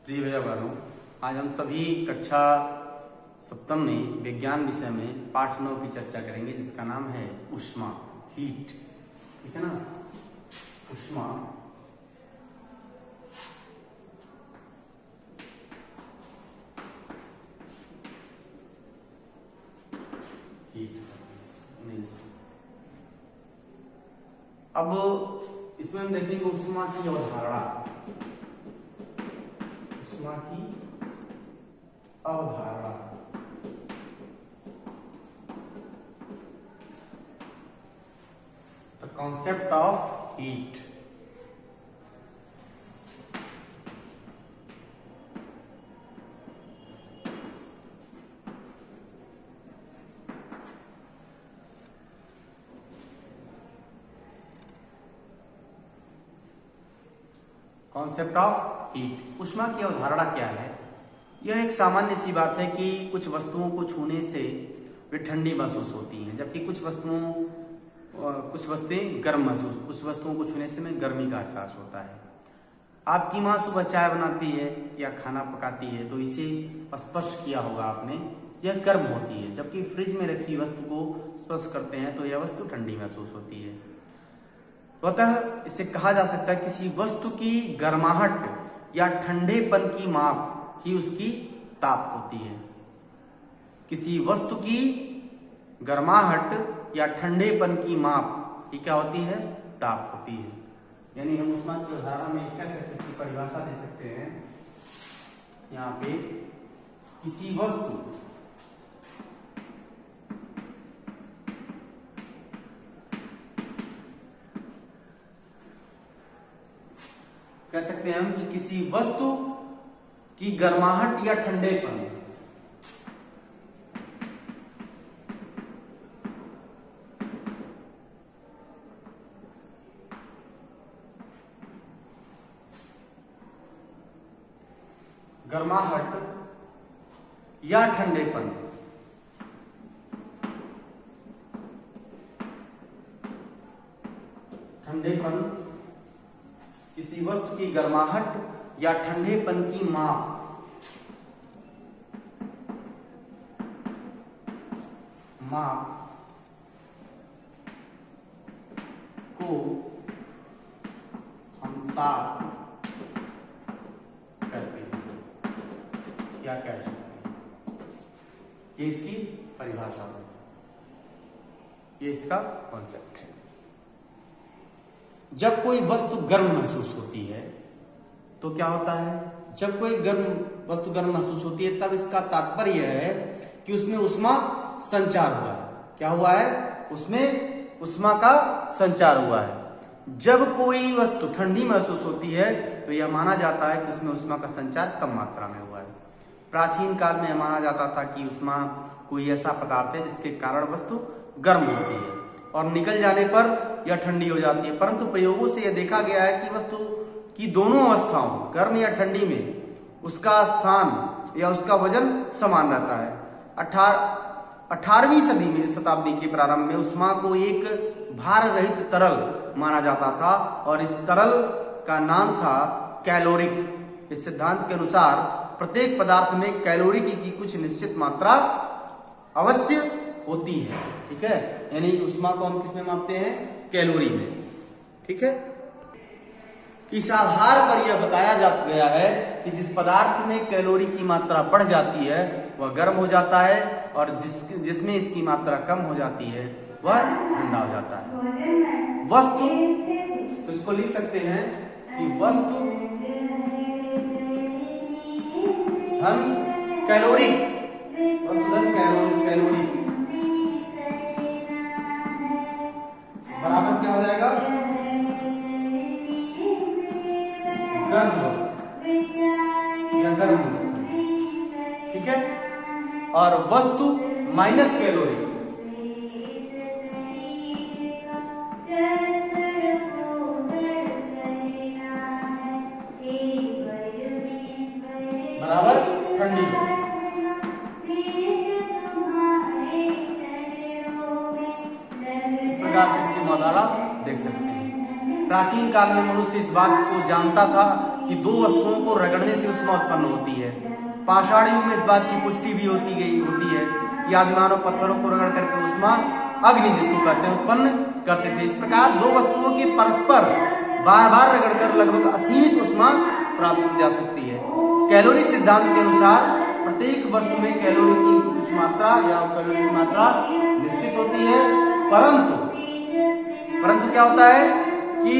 प्रिय भैया बहनों, आज हम सभी कक्षा सप्तम में विज्ञान विषय में पाठ 9 की चर्चा करेंगे, जिसका नाम है ऊष्मा, हीट। ठीक है ना, ऊष्मा। हीट। अब इसमें हम देखेंगे ऊष्मा की अवधारणा। ऊष्मा की अवधारणा। The concept of heat. Concept of heat. ऊष्मा की अवधारणा क्या है? यह एक सामान्य सी बात है कि कुछ वस्तुओं को छूने से वे ठंडी महसूस होती हैं, जबकि कुछ वस्तुएं गर्म महसूस, कुछ वस्तुओं को छूने से में गर्मी का एहसास होता है। आपकी माँ सुबह चाय बनाती है या खाना पकाती है तो इसे स्पर्श किया होगा आपने, यह गर्म होती है, जबकि फ्रिज में रखी वस्तु को स्पर्श करते हैं तो यह वस्तु ठंडी महसूस होती है। तो अतः इसे कहा जा सकता है किसी वस्तु की गर्माहट या ठंडेपन की माप ही उसकी ताप होती है। किसी वस्तु की गर्माहट या ठंडेपन की माप ही क्या होती है? ताप होती है। यानी हम ऊष्मा की अवधारणा में कह सकते, इसकी परिभाषा दे सकते हैं यहाँ पे, किसी वस्तु कह सकते हैं हम कि किसी वस्तु की गर्माहट या ठंडेपन या ठंडेपन किसी वस्तु की गर्माहट या ठंडेपन की माप को हम ताप कहते हैं या कह सकते हैं। ये इसकी परिभाषा है, ये इसका कॉन्सेप्ट है। जब कोई वस्तु गर्म महसूस होती है तो क्या होता है? जब कोई वस्तु गर्म महसूस होती है तब इसका तात्पर्य है कि उसमें ऊष्मा संचार हुआ है। क्या हुआ है? उसमें ऊष्मा का संचार हुआ है। जब कोई वस्तु ठंडी महसूस होती है तो यह माना जाता है कि उसमें ऊष्मा का संचार कम मात्रा में हुआ है। प्राचीन काल में यह माना जाता था कि ऊष्मा कोई ऐसा पदार्थ है जिसके कारण वस्तु गर्म होती है और निकल जाने पर यह ठंडी हो जाती है, परंतु प्रयोगों से यह देखा गया है कि वस्तु की दोनों अवस्थाओं, गर्म या ठंडी में, उसका स्थान या उसका वजन समान रहता है। 18वीं सदी में, शताब्दी के प्रारंभ में ऊष्मा को एक भार रहित तरल माना जाता था और इस तरल का नाम था कैलोरिक। इस सिद्धांत के अनुसार प्रत्येक पदार्थ में कैलोरी की कुछ निश्चित मात्रा अवश्य होती है। ठीक है, यानी ऊष्मा को हम किसमें मापते हैं? कैलोरी में। ठीक है, इस आधार पर यह बताया जा गया है कि जिस पदार्थ में कैलोरी की मात्रा बढ़ जाती है वह गर्म हो जाता है और जिसमें इसकी मात्रा कम हो जाती है वह ठंडा हो जाता है। वस्तु, तो इसको लिख सकते हैं कि वस्तु धन कैलोरी, वस्तु धन कैलोरी बराबर क्या हो जाएगा? गर्म वस्तु या गर्म वस्तु। ठीक है, और वस्तु माइनस कैलोरी बराबर ठंडी। इस प्रकार से इसकी अवधारणा देख सकते हैं। प्राचीन काल में मनुष्य इस बात को जानता था कि दो वस्तुओं को रगड़ने से उष्मा उत्पन्न होती है। पाषाण युग में इस बात की पुष्टि भी होती है कि आदिमानव पत्थरों को रगड़ करके उष्मा, अग्नि जिसको कहते हैं, उत्पन्न करते थे। इस प्रकार दो वस्तुओं के परस्पर बार बार रगड़कर लगभग असीमित उष्मा प्राप्त की जा सकती है। कैलोरिक सिद्धांत के अनुसार प्रत्येक वस्तु में कैलोरी की कुछ मात्रा या कैलोरी की मात्रा निश्चित होती है, परंतु क्या होता है कि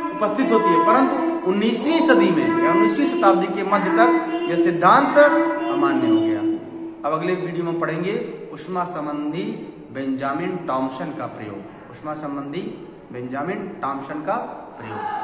उपस्थित होती है, परंतु 19वीं सदी में या 19वीं शताब्दी के मध्य तक यह सिद्धांत अमान्य हो गया। अब अगले वीडियो में पढ़ेंगे ऊष्मा संबंधी बेंजामिन टॉम्सन का प्रयोग। ऊष्मा संबंधी बेंजामिन टॉम्सन का प्रयोग।